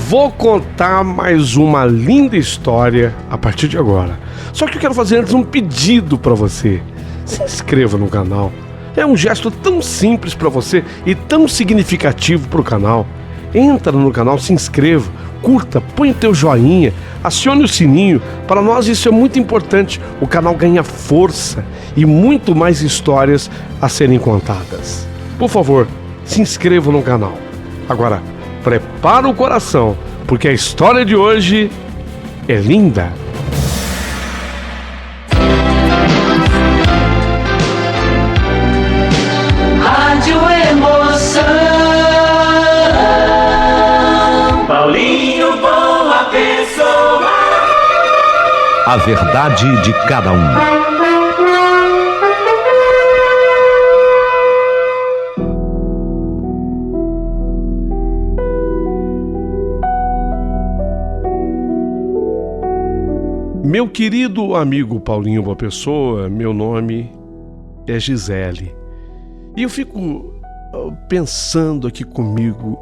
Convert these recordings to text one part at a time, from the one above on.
Vou contar mais uma linda história a partir de agora. Só que eu quero fazer antes um pedido para você. Se inscreva no canal. É um gesto tão simples para você e tão significativo para o canal. Entra no canal, se inscreva, curta, põe o teu joinha, acione o sininho. Para nós isso é muito importante. O canal ganha força e muito mais histórias a serem contadas. Por favor, se inscreva no canal. Agora, prepara o coração, porque a história de hoje é linda. Rádio Emoção. Paulinho Boa Pessoa. A verdade de cada um. Meu querido amigo Paulinho Boa Pessoa, meu nome é Gisele. E eu fico pensando aqui comigo,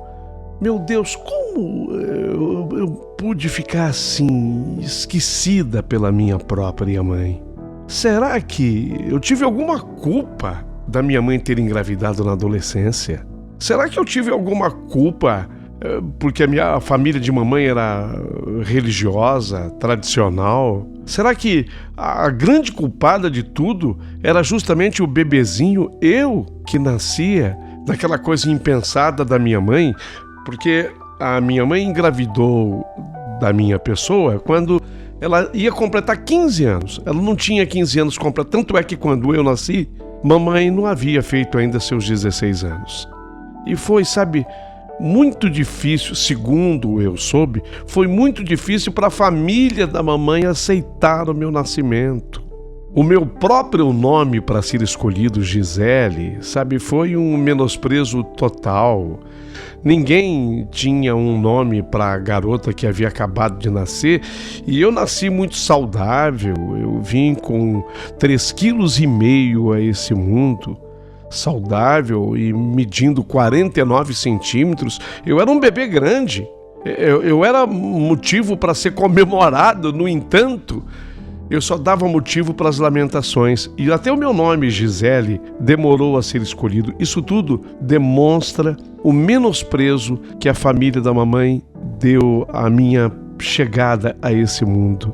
meu Deus, como eu pude ficar assim, esquecida pela minha própria mãe? Será que eu tive alguma culpa da minha mãe ter engravidado na adolescência? Será que eu tive alguma culpa porque a minha família de mamãe era religiosa, tradicional? Será que a grande culpada de tudo era justamente o bebezinho, eu, que nascia daquela coisa impensada da minha mãe? Porque a minha mãe engravidou da minha pessoa quando ela ia completar 15 anos. Ela não tinha 15 anos completos, tanto é que quando eu nasci, mamãe não havia feito ainda seus 16 anos. E foi, sabe, muito difícil, segundo eu soube, foi muito difícil para a família da mamãe aceitar o meu nascimento. O meu próprio nome para ser escolhido, Gisele, sabe, foi um menosprezo total. Ninguém tinha um nome para a garota que havia acabado de nascer e eu nasci muito saudável. Eu vim com 3,5 kg a esse mundo. Saudável e medindo 49 centímetros, eu era um bebê grande, eu era motivo para ser comemorado. No entanto, eu só dava motivo para as lamentações, e até o meu nome, Gisele, demorou a ser escolhido. Isso tudo demonstra o menosprezo que a família da mamãe deu à minha chegada a esse mundo.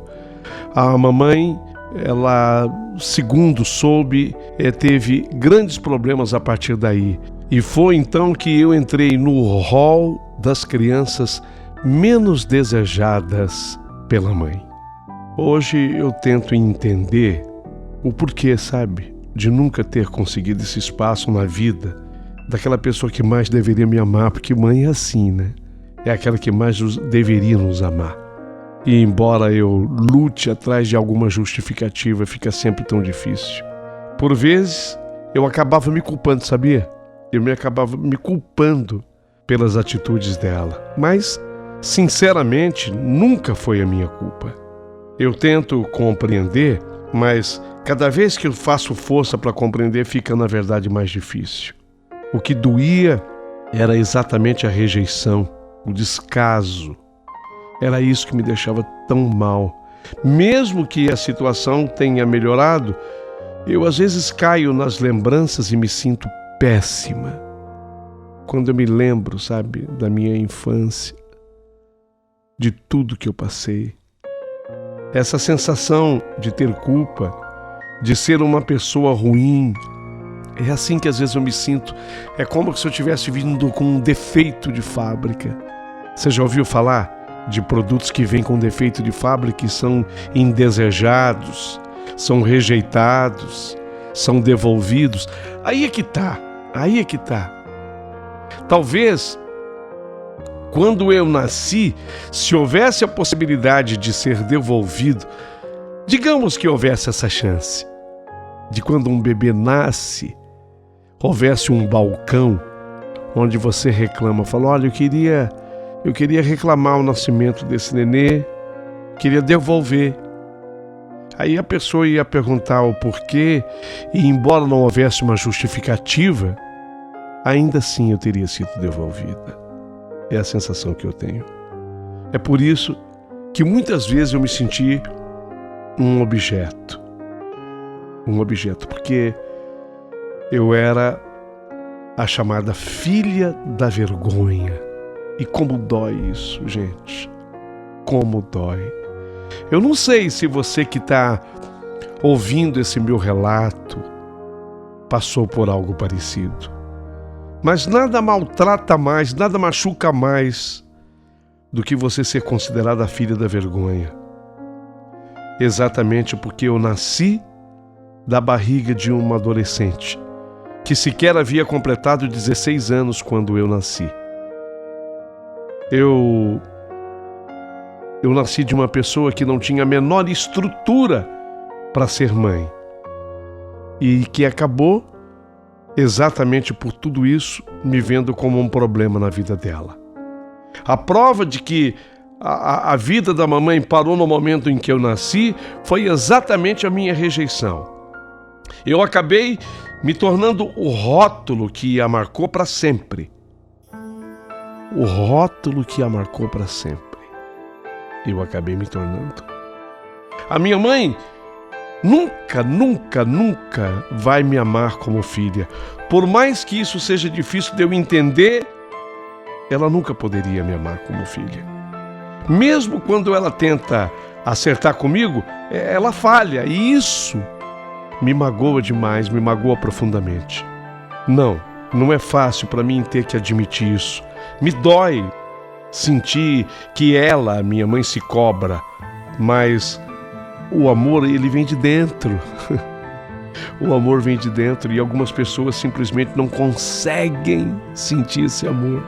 A mamãe, ela, segundo soube, teve grandes problemas a partir daí. E foi então que eu entrei no rol das crianças menos desejadas pela mãe. Hoje eu tento entender o porquê, sabe, de nunca ter conseguido esse espaço na vida daquela pessoa que mais deveria me amar, porque mãe é assim, né? É aquela que mais deveria nos amar. E embora eu lute atrás de alguma justificativa, fica sempre tão difícil. Por vezes, eu acabava me culpando, sabia? Eu acabava me culpando pelas atitudes dela. Mas, sinceramente, nunca foi a minha culpa. Eu tento compreender, mas cada vez que eu faço força para compreender, fica, na verdade, mais difícil. O que doía era exatamente a rejeição, o descaso. Era isso que me deixava tão mal. Mesmo que a situação tenha melhorado, eu às vezes caio nas lembranças e me sinto péssima. Quando eu me lembro, sabe, da minha infância, de tudo que eu passei. Essa sensação de ter culpa, de ser uma pessoa ruim, é assim que às vezes eu me sinto. É como se eu tivesse vindo com um defeito de fábrica. Você já ouviu falar de produtos que vêm com defeito de fábrica e são indesejados, são rejeitados, são devolvidos? Aí é que tá. Talvez, quando eu nasci, se houvesse a possibilidade de ser devolvido, digamos que houvesse essa chance, de quando um bebê nasce, houvesse um balcão onde você reclama, fala, olha, eu queria reclamar o nascimento desse nenê, queria devolver. Aí a pessoa ia perguntar o porquê, e embora não houvesse uma justificativa, ainda assim eu teria sido devolvida. É a sensação que eu tenho. É por isso que muitas vezes eu me senti um objeto. Porque eu era a chamada filha da vergonha. E como dói isso, gente. Como dói. Eu não sei se você que está ouvindo esse meu relato passou por algo parecido. Mas nada maltrata mais, nada machuca mais do que você ser considerada a filha da vergonha. Exatamente porque eu nasci da barriga de uma adolescente que sequer havia completado 16 anos quando eu nasci. Eu nasci de uma pessoa que não tinha a menor estrutura para ser mãe e que acabou, exatamente por tudo isso, me vendo como um problema na vida dela. A prova de que a vida da mamãe parou no momento em que eu nasci foi exatamente a minha rejeição. Eu acabei me tornando o rótulo que a marcou para sempre. O rótulo que a marcou para sempre. Eu acabei me tornando. A minha mãe nunca vai me amar como filha. Por mais que isso seja difícil de eu entender, ela nunca poderia me amar como filha. Mesmo quando ela tenta acertar comigo, ela falha. E isso me magoa demais, me magoa profundamente. Não é fácil para mim ter que admitir isso. Me dói sentir que ela, minha mãe, se cobra, mas o amor, ele vem de dentro. O amor vem de dentro e algumas pessoas simplesmente não conseguem sentir esse amor,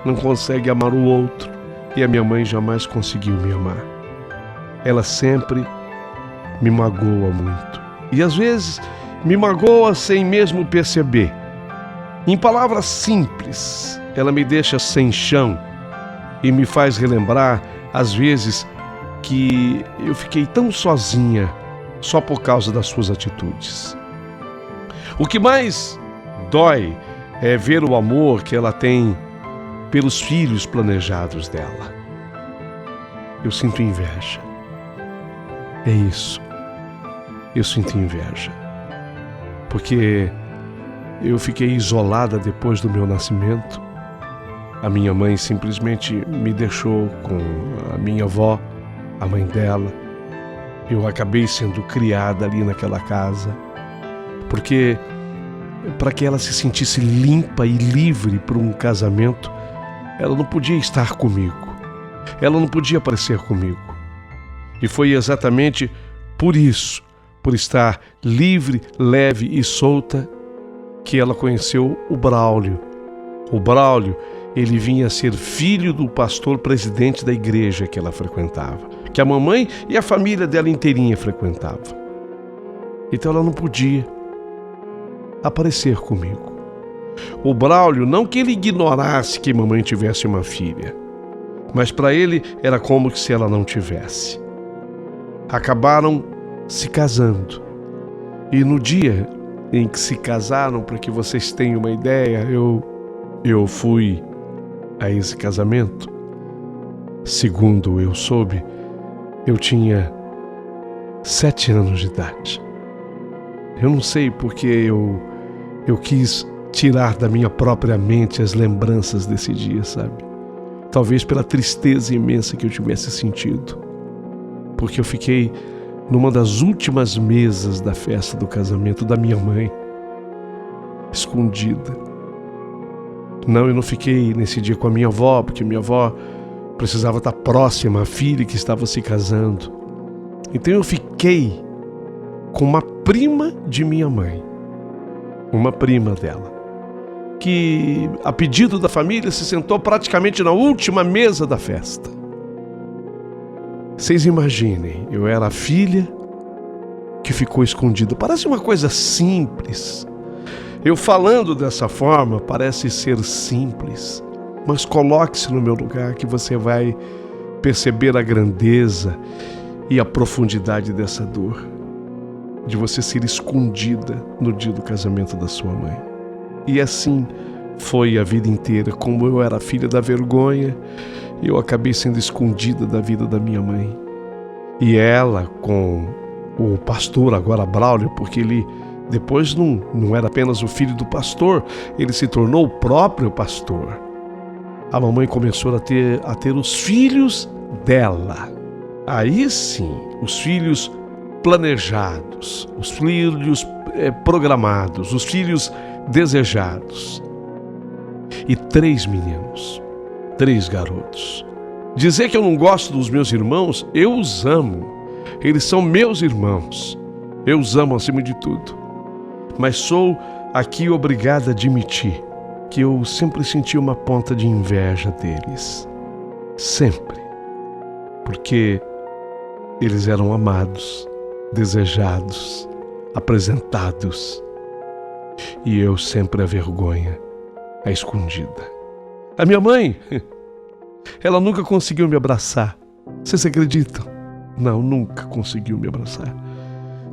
não conseguem amar o outro. E a minha mãe jamais conseguiu me amar. Ela sempre me magoa muito. E às vezes me magoa sem mesmo perceber. Em palavras simples, ela me deixa sem chão e me faz relembrar, às vezes, que eu fiquei tão sozinha só por causa das suas atitudes. O que mais dói é ver o amor que ela tem pelos filhos planejados dela. Eu sinto inveja. É isso. Eu sinto inveja. Porque eu fiquei isolada depois do meu nascimento. A minha mãe simplesmente me deixou com a minha avó, a mãe dela. Eu acabei sendo criada ali naquela casa, porque para que ela se sentisse limpa e livre para um casamento, ela não podia estar comigo, ela não podia aparecer comigo. E foi exatamente por isso, por estar livre, leve e solta, que ela conheceu o Braulio. O Braulio, ele vinha a ser filho do pastor presidente da igreja que ela frequentava, que a mamãe e a família dela inteirinha frequentavam. Então ela não podia aparecer comigo. O Braulio, não que ele ignorasse que a mamãe tivesse uma filha, mas para ele era como se ela não tivesse. Acabaram se casando. E no dia em que se casaram, para que vocês tenham uma ideia, eu fui a esse casamento. Segundo eu soube, eu tinha 7 anos de idade. Eu não sei porque eu quis tirar da minha própria mente as lembranças desse dia, sabe? Talvez pela tristeza imensa que eu tivesse sentido. Porque eu fiquei numa das últimas mesas da festa do casamento da minha mãe, escondida. Não, eu não fiquei nesse dia com a minha avó, porque minha avó precisava estar próxima à filha que estava se casando. Então eu fiquei com uma prima de minha mãe, uma prima dela, que, a pedido da família, se sentou praticamente na última mesa da festa. Vocês imaginem, eu era a filha que ficou escondida. Parece uma coisa simples. Eu falando dessa forma, parece ser simples. Mas coloque-se no meu lugar que você vai perceber a grandeza e a profundidade dessa dor. De você ser escondida no dia do casamento da sua mãe. E assim foi a vida inteira. Como eu era filha da vergonha, eu acabei sendo escondida da vida da minha mãe. E ela, com o pastor, agora Braulio, porque ele depois não era apenas o filho do pastor, ele se tornou o próprio pastor. A mamãe começou a ter os filhos dela. Aí sim, os filhos planejados, os filhos programados, os filhos desejados. E 3 meninos, 3 garotos. Dizer que eu não gosto dos meus irmãos, eu os amo. Eles são meus irmãos. Eu os amo acima de tudo. Mas sou aqui obrigado a admitir que eu sempre senti uma ponta de inveja deles. Sempre. Porque eles eram amados, desejados, apresentados. E eu sempre a vergonha, a escondida. A minha mãe, ela nunca conseguiu me abraçar. Vocês acreditam? Não, nunca conseguiu me abraçar.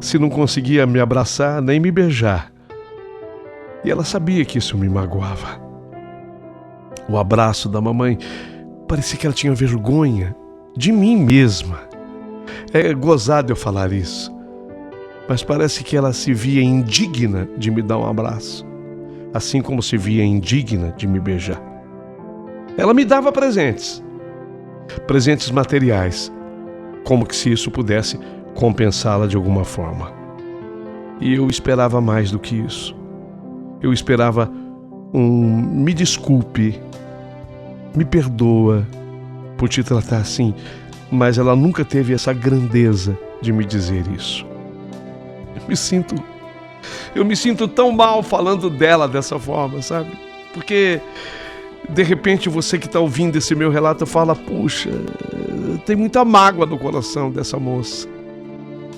Se não conseguia me abraçar, nem me beijar. E ela sabia que isso me magoava. O abraço da mamãe, parecia que ela tinha vergonha de mim mesma. É gozado eu falar isso, mas parece que ela se via indigna de me dar um abraço, assim como se via indigna de me beijar. Ela me dava presentes materiais, como que se isso pudesse compensá-la de alguma forma. E eu esperava mais do que isso. Eu esperava me desculpe, me perdoa por te tratar assim, mas ela nunca teve essa grandeza de me dizer isso. Eu me sinto tão mal falando dela dessa forma, sabe? Porque de repente você que está ouvindo esse meu relato fala, puxa, tem muita mágoa no coração dessa moça.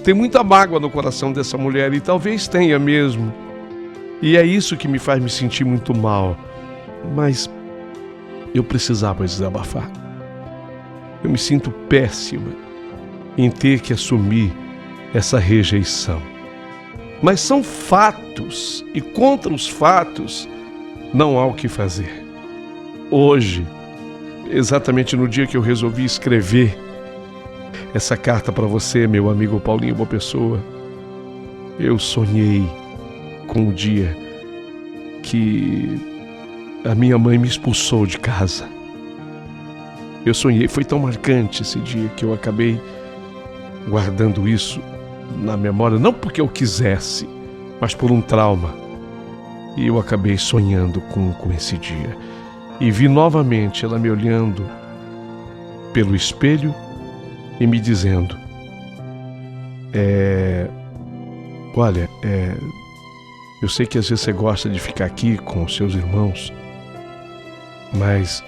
Tem muita mágoa no coração dessa mulher, e talvez tenha mesmo. E é isso que me faz me sentir muito mal. Mas eu precisava desabafar. Eu me sinto péssima em ter que assumir essa rejeição. Mas são fatos, e contra os fatos não há o que fazer. Hoje, exatamente no dia que eu resolvi escrever essa carta para você, meu amigo Paulinho Boa Pessoa, eu sonhei com o dia que a minha mãe me expulsou de casa. Eu sonhei, foi tão marcante esse dia que eu acabei guardando isso na memória, não porque eu quisesse, mas por um trauma. E eu acabei sonhando com esse dia. E vi novamente ela me olhando pelo espelho e me dizendo, olha, eu sei que às vezes você gosta de ficar aqui com os seus irmãos, mas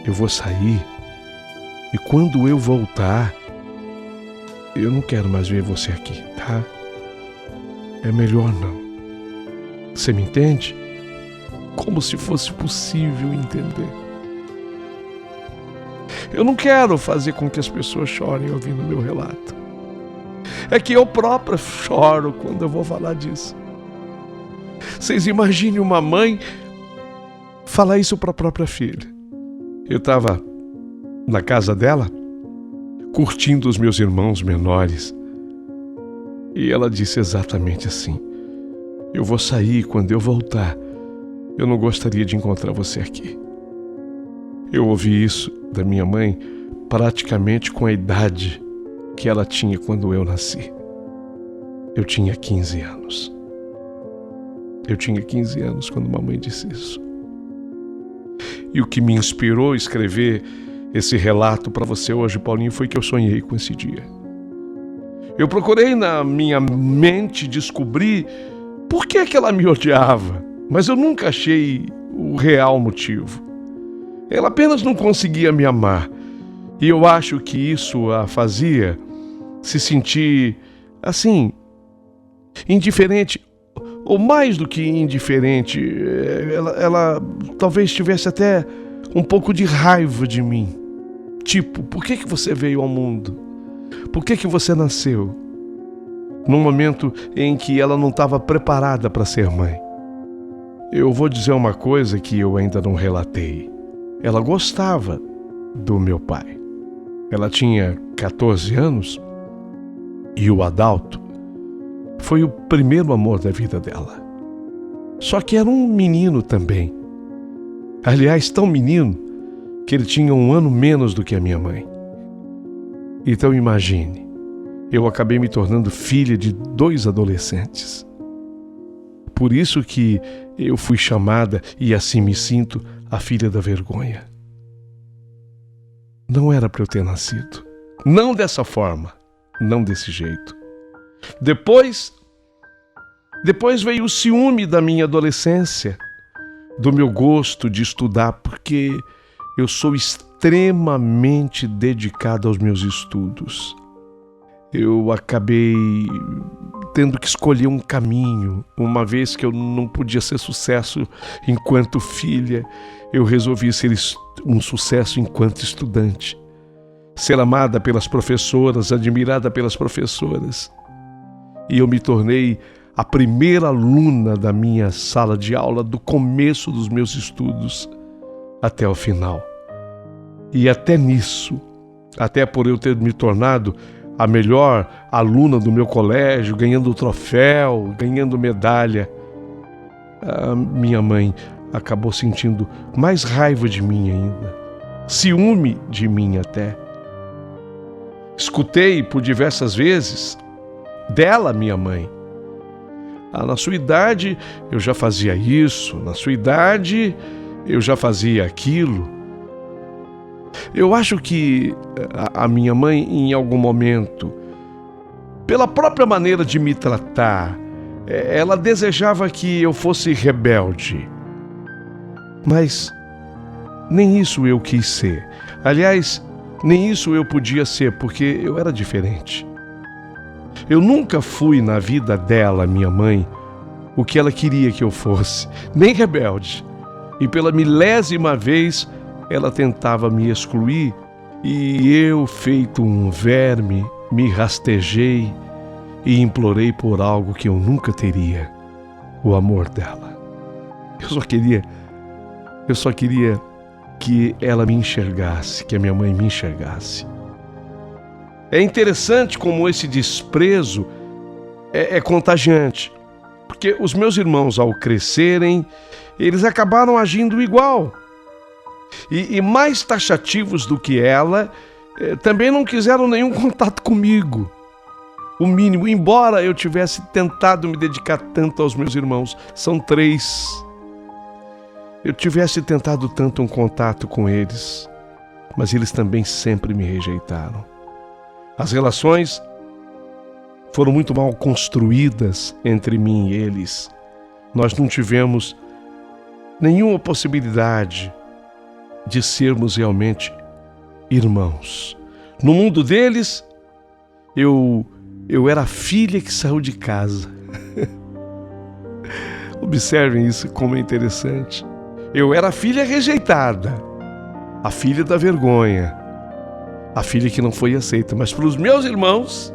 eu vou sair e quando eu voltar, eu não quero mais ver você aqui, tá? É melhor não. Você me entende? Como se fosse possível entender. Eu não quero fazer com que as pessoas chorem ouvindo meu relato. É que eu própria choro quando eu vou falar disso. Vocês imaginem uma mãe falar isso para a própria filha. Eu estava na casa dela, curtindo os meus irmãos menores. E ela disse exatamente assim, eu vou sair, quando eu voltar, eu não gostaria de encontrar você aqui. Eu ouvi isso da minha mãe praticamente com a idade que ela tinha quando eu nasci. Eu tinha 15 anos. Eu tinha 15 anos quando mamãe disse isso. E o que me inspirou a escrever esse relato para você hoje, Paulinho, foi que eu sonhei com esse dia. Eu procurei na minha mente descobrir por que ela me odiava, mas eu nunca achei o real motivo. Ela apenas não conseguia me amar. E eu acho que isso a fazia se sentir, assim, indiferente, ou mais do que indiferente. Ela talvez tivesse até um pouco de raiva de mim. Tipo, por que você veio ao mundo? Por que você nasceu? Num momento em que ela não estava preparada para ser mãe. Eu vou dizer uma coisa que eu ainda não relatei. Ela gostava do meu pai. Ela tinha 14 anos e o Adalto foi o primeiro amor da vida dela. Só que era um menino também. Aliás, tão menino que ele tinha 1 ano menos do que a minha mãe. Então imagine, eu acabei me tornando filha de 2 adolescentes. Por isso que eu fui chamada, e assim me sinto, a filha da vergonha. Não era para eu ter nascido. Não dessa forma, não desse jeito. Depois veio o ciúme da minha adolescência, do meu gosto de estudar, porque eu sou extremamente dedicado aos meus estudos. Eu acabei tendo que escolher um caminho. Uma vez que eu não podia ser sucesso enquanto filha, eu resolvi ser um sucesso enquanto estudante. Ser amada pelas professoras, admirada pelas professoras. E eu me tornei a primeira aluna da minha sala de aula, do começo dos meus estudos até o final. E até nisso, até por eu ter me tornado a melhor aluna do meu colégio, ganhando troféu, ganhando medalha, a minha mãe acabou sentindo mais raiva de mim ainda, ciúme de mim até. Escutei por diversas vezes dela, minha mãe: na sua idade eu já fazia isso, na sua idade eu já fazia aquilo. Eu acho que a minha mãe, em algum momento, pela própria maneira de me tratar, ela desejava que eu fosse rebelde. Mas nem isso eu quis ser. Aliás, nem isso eu podia ser, porque eu era diferente. Eu nunca fui na vida dela, minha mãe, o que ela queria que eu fosse, nem rebelde. E pela 1000ª vez ela tentava me excluir, e eu, feito um verme, me rastejei e implorei por algo que eu nunca teria: o amor dela. Eu só queria que ela me enxergasse, que a minha mãe me enxergasse. É interessante como esse desprezo é contagiante, porque os meus irmãos, ao crescerem, eles acabaram agindo igual. E mais taxativos do que ela, também não quiseram nenhum contato comigo. O mínimo, embora eu tivesse tentado me dedicar tanto aos meus irmãos, são 3. Eu tivesse tentado tanto um contato com eles, mas eles também sempre me rejeitaram. As relações foram muito mal construídas entre mim e eles. Nós não tivemos nenhuma possibilidade de sermos realmente irmãos. No mundo deles, eu era a filha que saiu de casa. Observem isso, como é interessante. Eu era a filha rejeitada, a filha da vergonha, a filha que não foi aceita. Mas para os meus irmãos,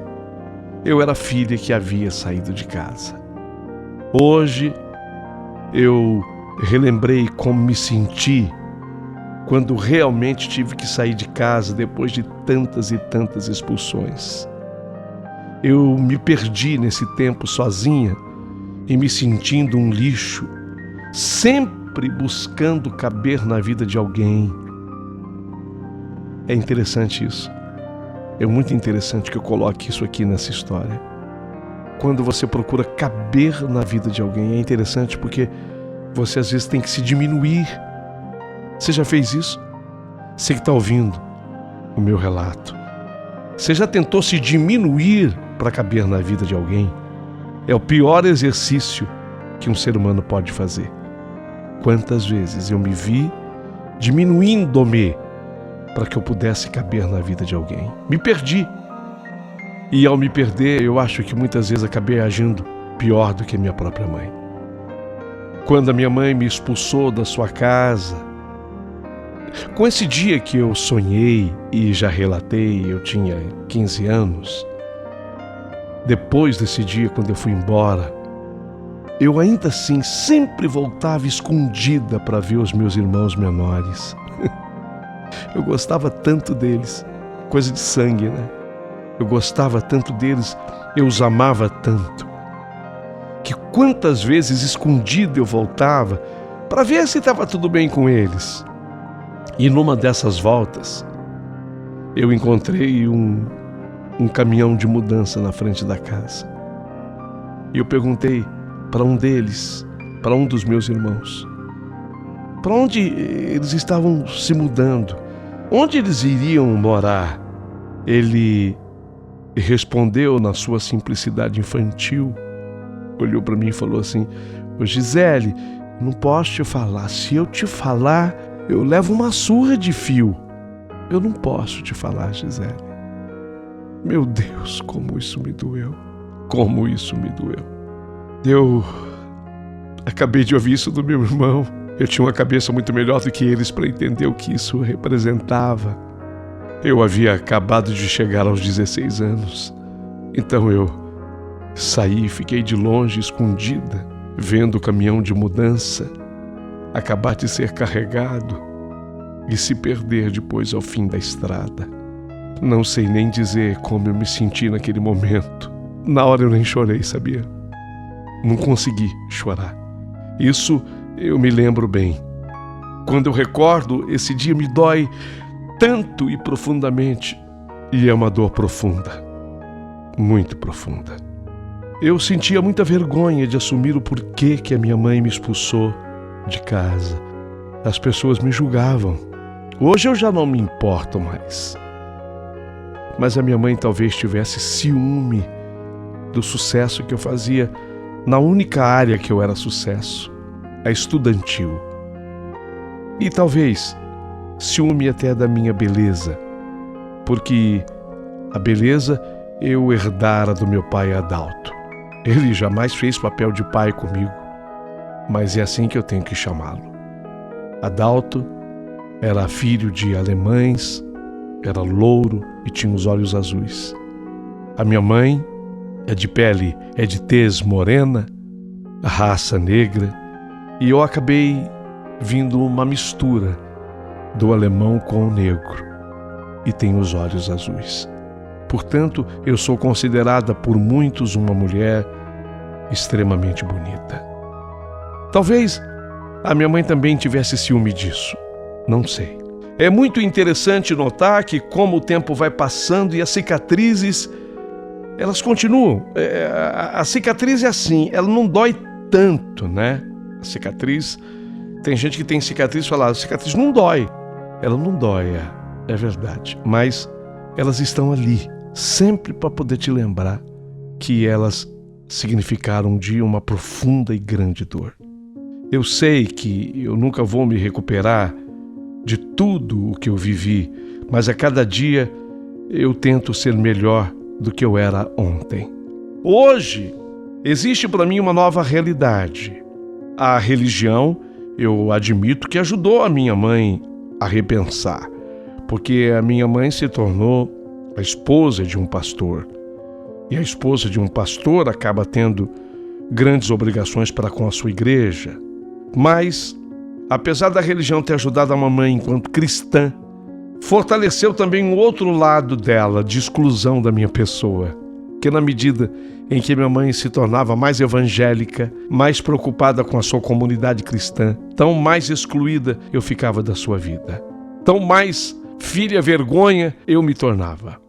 eu era a filha que havia saído de casa. Hoje, eu relembrei como me senti quando realmente tive que sair de casa depois de tantas e tantas expulsões. Eu me perdi nesse tempo sozinha e me sentindo um lixo, sempre buscando caber na vida de alguém. É interessante isso. É muito interessante que eu coloque isso aqui nessa história. Quando você procura caber na vida de alguém, é interessante porque você às vezes tem que se diminuir. Você já fez isso? Você que está ouvindo o meu relato, você já tentou se diminuir para caber na vida de alguém? É o pior exercício que um ser humano pode fazer. Quantas vezes eu me vi diminuindo-me para que eu pudesse caber na vida de alguém? Me perdi. E ao me perder, eu acho que muitas vezes acabei agindo pior do que minha própria mãe. Quando a minha mãe me expulsou da sua casa, com esse dia que eu sonhei e já relatei, eu tinha 15 anos. Depois desse dia, quando eu fui embora, eu ainda assim sempre voltava escondida para ver os meus irmãos menores. Eu gostava tanto deles, coisa de sangue, né? Eu gostava tanto deles, eu os amava tanto, que quantas vezes escondido eu voltava para ver se estava tudo bem com eles. E numa dessas voltas, eu encontrei um caminhão de mudança na frente da casa. E eu perguntei para um deles, para um dos meus irmãos, para onde eles estavam se mudando, onde eles iriam morar. Ele respondeu na sua simplicidade infantil, olhou para mim e falou assim: "Ô Gisele, não posso te falar. Se eu te falar, eu levo uma surra de fio. Eu não posso te falar, Gisele." Meu Deus, como isso me doeu. Como isso me doeu. Eu acabei de ouvir isso do meu irmão. Eu tinha uma cabeça muito melhor do que eles para entender o que isso representava. Eu havia acabado de chegar aos 16 anos. Então eu saí e fiquei de longe, escondida, vendo o caminhão de mudança acabar de ser carregado e se perder depois ao fim da estrada. Não sei nem dizer como eu me senti naquele momento. Na hora eu nem chorei, sabia? Não consegui chorar. Isso eu me lembro bem. Quando eu recordo, esse dia me dói tanto e profundamente. E é uma dor profunda, muito profunda. Eu sentia muita vergonha de assumir o porquê que a minha mãe me expulsou de casa. As pessoas me julgavam. Hoje eu já não me importo mais. Mas a minha mãe talvez tivesse ciúme do sucesso que eu fazia na única área que eu era sucesso, a estudantil. E talvez ciúme até da minha beleza, porque a beleza eu herdara do meu pai Adalto. Ele jamais fez papel de pai comigo, mas é assim que eu tenho que chamá-lo. Adalto era filho de alemães, era louro e tinha os olhos azuis. A minha mãe é de tez morena, raça negra, e eu acabei vindo uma mistura do alemão com o negro, e tenho os olhos azuis. Portanto, eu sou considerada por muitos uma mulher extremamente bonita. Talvez a minha mãe também tivesse ciúme disso, não sei. É muito interessante notar que como o tempo vai passando e as cicatrizes, elas continuam. A cicatriz é assim, ela não dói tanto, né? A cicatriz, tem gente que tem cicatriz e fala, a cicatriz não dói. Ela não dói, é verdade. Mas elas estão ali, sempre para poder te lembrar que elas significaram um dia uma profunda e grande dor. Eu sei que eu nunca vou me recuperar de tudo o que eu vivi, mas a cada dia eu tento ser melhor do que eu era ontem. Hoje existe para mim uma nova realidade. A religião, eu admito que ajudou a minha mãe a repensar, porque a minha mãe se tornou a esposa de um pastor. E a esposa de um pastor acaba tendo grandes obrigações para com a sua igreja. Mas, apesar da religião ter ajudado a mamãe enquanto cristã, fortaleceu também um outro lado dela, de exclusão da minha pessoa. Que na medida em que minha mãe se tornava mais evangélica, mais preocupada com a sua comunidade cristã, tão mais excluída eu ficava da sua vida. Tão mais filha vergonha eu me tornava.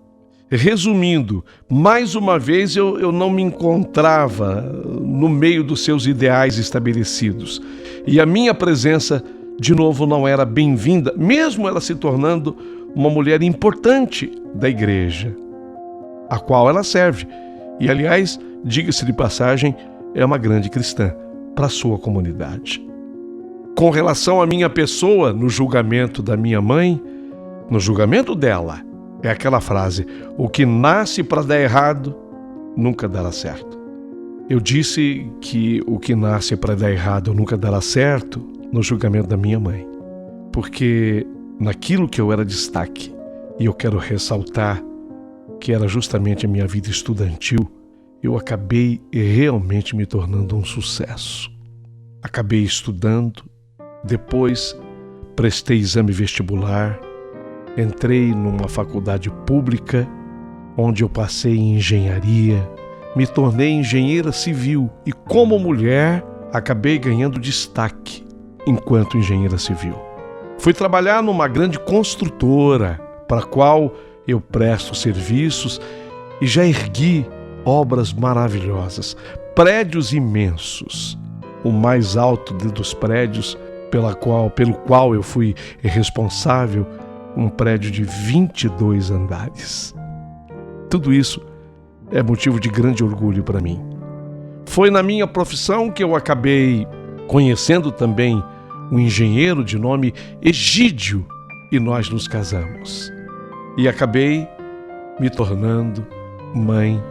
Resumindo, mais uma vez eu não me encontrava no meio dos seus ideais estabelecidos. E a minha presença, de novo, não era bem-vinda, mesmo ela se tornando uma mulher importante da igreja, a qual ela serve. E, aliás, diga-se de passagem, é uma grande cristã para a sua comunidade. Com relação à minha pessoa, no julgamento da minha mãe, no julgamento dela, é aquela frase, o que nasce para dar errado, nunca dará certo. Eu disse que o que nasce para dar errado nunca dará certo no julgamento da minha mãe, porque naquilo que eu era destaque, e eu quero ressaltar que era justamente a minha vida estudantil, eu acabei realmente me tornando um sucesso. Acabei estudando, depois prestei exame vestibular, entrei numa faculdade pública, onde eu passei em engenharia, me tornei engenheira civil e, como mulher, acabei ganhando destaque enquanto engenheira civil. Fui trabalhar numa grande construtora, para a qual eu presto serviços e já ergui obras maravilhosas, prédios imensos. O mais alto dos prédios pelo qual eu fui responsável, um prédio de 22 andares. Tudo isso é motivo de grande orgulho para mim. Foi na minha profissão que eu acabei conhecendo também um engenheiro de nome Egídio e nós nos casamos. E acabei me tornando mãe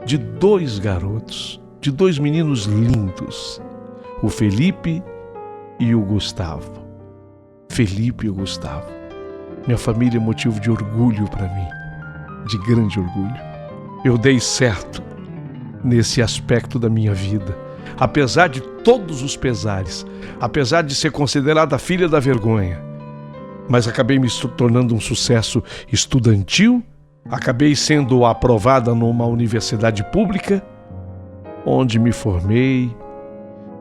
de 2 garotos, de 2 meninos lindos, o Felipe e o Gustavo. Felipe e o Gustavo. Minha família é motivo de orgulho para mim, de grande orgulho. Eu dei certo nesse aspecto da minha vida, apesar de todos os pesares, apesar de ser considerada a filha da vergonha. Mas acabei me tornando um sucesso estudantil, acabei sendo aprovada numa universidade pública, onde me formei,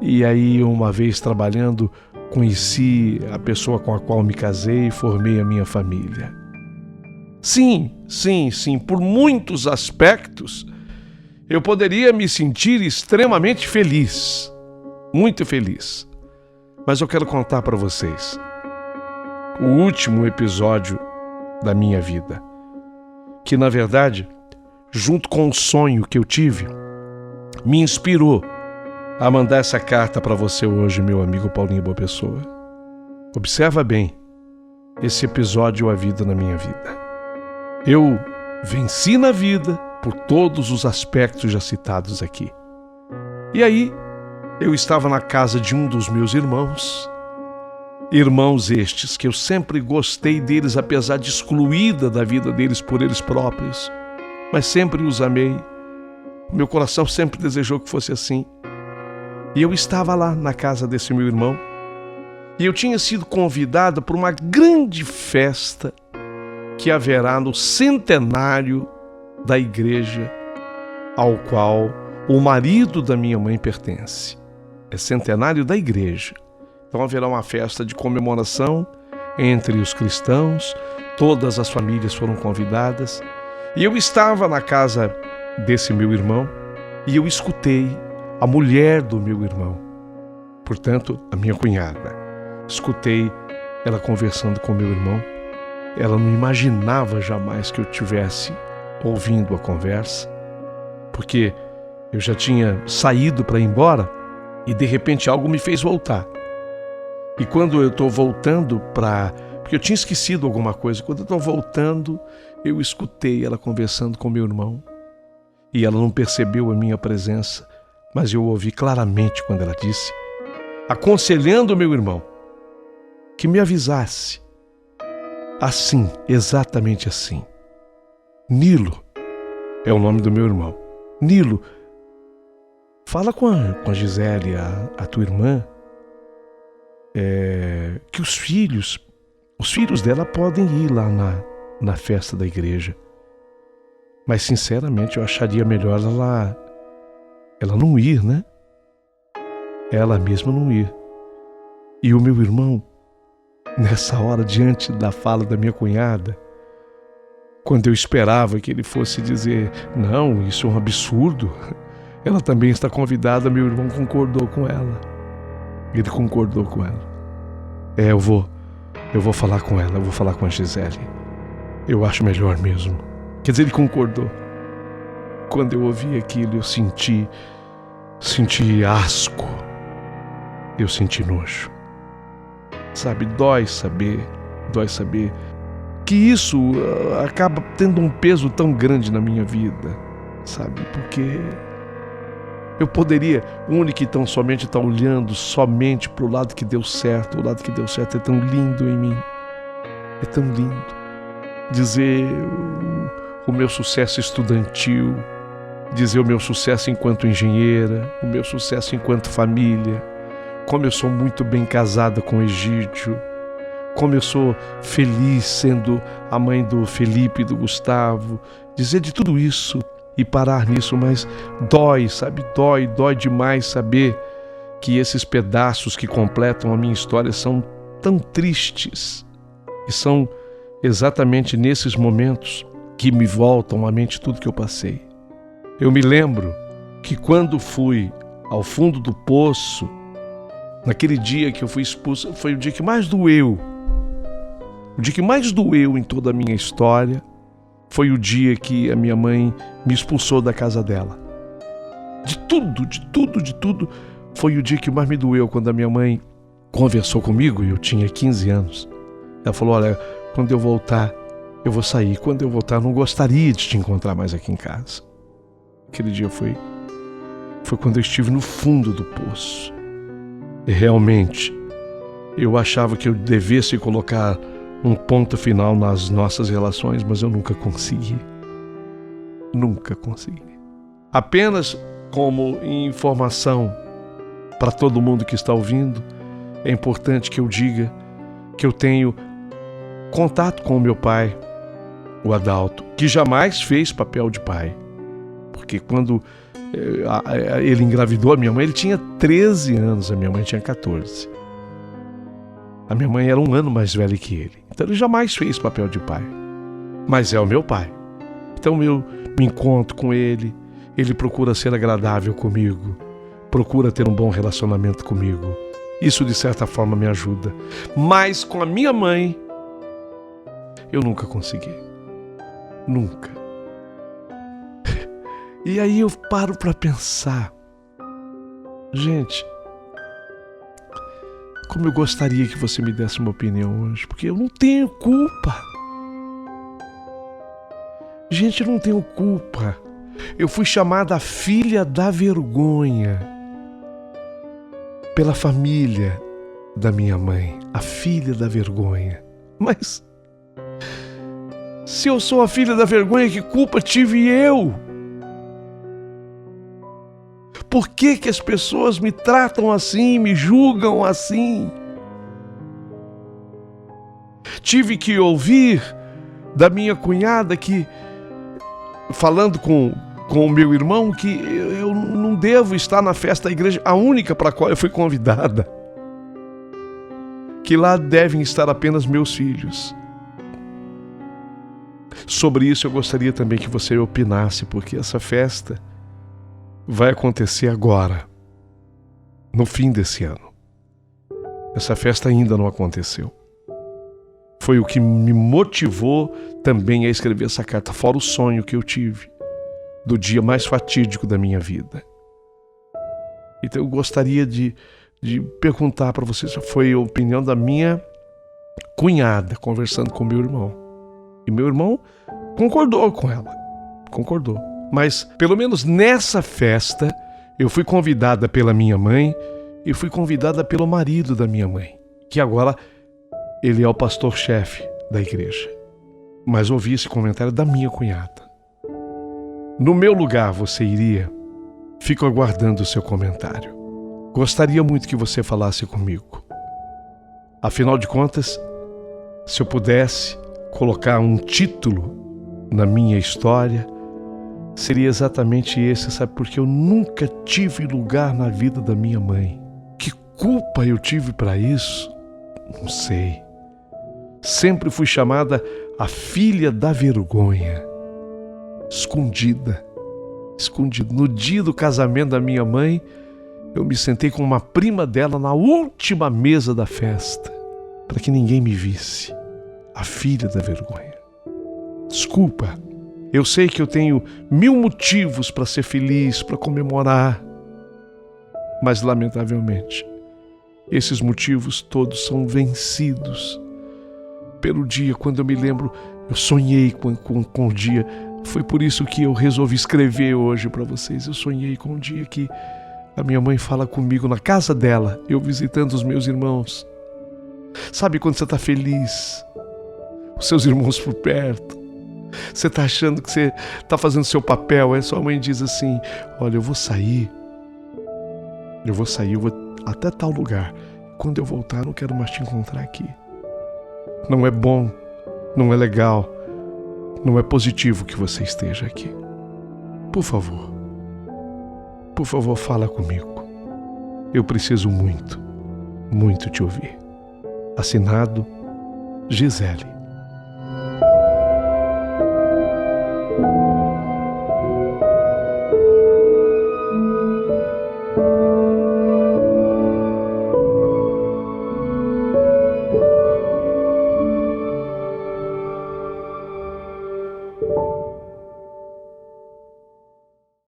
e aí, uma vez trabalhando, conheci a pessoa com a qual me casei e formei a minha família. Sim, por muitos aspectos, eu poderia me sentir extremamente feliz, muito feliz. Mas eu quero contar para vocês o último episódio da minha vida, que na verdade, junto com o sonho que eu tive, me inspirou a mandar essa carta para você hoje, meu amigo Paulinho Boa Pessoa. Observa bem esse episódio, a vida na minha vida. Eu venci na vida por todos os aspectos já citados aqui. E aí, eu estava na casa de um dos meus irmãos estes que eu sempre gostei deles, apesar de excluída da vida deles por eles próprios, mas sempre os amei. Meu coração sempre desejou que fosse assim. E eu estava lá na casa desse meu irmão, e eu tinha sido convidado para uma grande festa que haverá no centenário da igreja ao qual o marido da minha mãe pertence. É centenário da igreja. Então haverá uma festa de comemoração entre os cristãos, todas as famílias foram convidadas, e eu estava na casa desse meu irmão e eu escutei a mulher do meu irmão, portanto, a minha cunhada. Escutei ela conversando com meu irmão. Ela não imaginava jamais que eu tivesse ouvindo a conversa, porque eu já tinha saído para ir embora e de repente algo me fez voltar. E quando eu estou voltando porque eu tinha esquecido alguma coisa, quando eu estou voltando, eu escutei ela conversando com meu irmão e ela não percebeu a minha presença, mas eu ouvi claramente quando ela disse, aconselhando o meu irmão que me avisasse, assim, exatamente assim. Nilo é o nome do meu irmão. Nilo, fala com a Gisele, a tua irmã, que os filhos dela podem ir lá na festa da igreja. Mas sinceramente eu acharia melhor ela não ir, né? Ela mesma não ir. E o meu irmão, nessa hora, diante da fala da minha cunhada, quando eu esperava que ele fosse dizer, não, isso é um absurdo, ela também está convidada, meu irmão concordou com ela. Ele concordou com ela. Eu vou falar com ela, eu vou falar com a Gisele. Eu acho melhor mesmo. Quer dizer, ele concordou. Quando eu ouvi aquilo, eu senti asco. Eu senti nojo. Sabe, dói saber que isso acaba tendo um peso tão grande na minha vida, sabe? Porque eu poderia, única e tão somente, estar olhando somente para o lado que deu certo. O lado que deu certo é tão lindo em mim. É tão lindo. Dizer o meu sucesso estudantil, dizer o meu sucesso enquanto engenheira, o meu sucesso enquanto família, como eu sou muito bem casada com o Egídio, começou feliz sendo a mãe do Felipe e do Gustavo, dizer de tudo isso e parar nisso, mas dói, sabe? Dói demais saber que esses pedaços que completam a minha história são tão tristes e são exatamente nesses momentos que me voltam à mente tudo que eu passei. Eu me lembro que quando fui ao fundo do poço, naquele dia que eu fui expulso, foi o dia que mais doeu. O dia que mais doeu em toda a minha história foi o dia que a minha mãe me expulsou da casa dela. De tudo, foi o dia que mais me doeu, quando a minha mãe conversou comigo, e eu tinha 15 anos. Ela falou: olha, quando eu voltar, eu vou sair. Quando eu voltar, eu não gostaria de te encontrar mais aqui em casa. Aquele dia foi quando eu estive no fundo do poço. E realmente, eu achava que eu devesse colocar um ponto final nas nossas relações, mas eu nunca consegui. Nunca consegui. Apenas como informação para todo mundo que está ouvindo, é importante que eu diga que eu tenho contato com o meu pai, o Adalto, que jamais fez papel de pai. Porque quando ele engravidou a minha mãe, ele tinha 13 anos, a minha mãe tinha 14. A minha mãe era 1 ano mais velha que ele. Então ele jamais fez papel de pai. Mas é o meu pai. Então eu me encontro com ele, ele procura ser agradável comigo, procura ter um bom relacionamento comigo. Isso de certa forma me ajuda. Mas com a minha mãe, eu nunca consegui. Nunca. E aí eu paro para pensar, gente, como eu gostaria que você me desse uma opinião hoje, porque eu não tenho culpa. Gente, eu não tenho culpa. Eu fui chamada a filha da vergonha pela família da minha mãe, a filha da vergonha. Mas se eu sou a filha da vergonha, que culpa tive eu? Por que as pessoas me tratam assim, me julgam assim? Tive que ouvir da minha cunhada que, falando com o meu irmão, que eu não devo estar na festa da igreja, a única para a qual eu fui convidada, que lá devem estar apenas meus filhos. Sobre isso eu gostaria também que você opinasse, porque essa festa vai acontecer agora, no fim desse ano. Essa festa ainda não aconteceu. Foi o que me motivou também a escrever essa carta, fora o sonho que eu tive do dia mais fatídico da minha vida. Então eu gostaria de perguntar para vocês, foi a opinião da minha cunhada conversando com meu irmão. E meu irmão concordou com ela, concordou. Mas, pelo menos nessa festa, eu fui convidada pela minha mãe e fui convidada pelo marido da minha mãe, que agora ele é o pastor-chefe da igreja. Mas ouvi esse comentário da minha cunhada. No meu lugar você iria? Fico aguardando o seu comentário. Gostaria muito que você falasse comigo. Afinal de contas, se eu pudesse colocar um título na minha história, seria exatamente esse, sabe? Porque eu nunca tive lugar na vida da minha mãe. Que culpa eu tive para isso? Não sei. Sempre fui chamada a filha da vergonha. Escondida. No dia do casamento da minha mãe, eu me sentei com uma prima dela na última mesa da festa, para que ninguém me visse. A filha da vergonha. Desculpa. Eu sei que eu tenho 1000 motivos para ser feliz, para comemorar, mas lamentavelmente, esses motivos todos são vencidos pelo dia. Quando eu me lembro, eu sonhei com o dia. Foi por isso que eu resolvi escrever hoje para vocês. Eu sonhei com o dia que a minha mãe fala comigo na casa dela, eu visitando os meus irmãos. Sabe quando você está feliz, os seus irmãos por perto, você está achando que você está fazendo seu papel, aí sua mãe diz assim: olha, eu vou sair até tal lugar. Quando eu voltar, não quero mais te encontrar aqui. Não é bom, não é legal, não é positivo que você esteja aqui. Por favor, fala comigo. Eu preciso muito, muito te ouvir. Assinado, Gisele.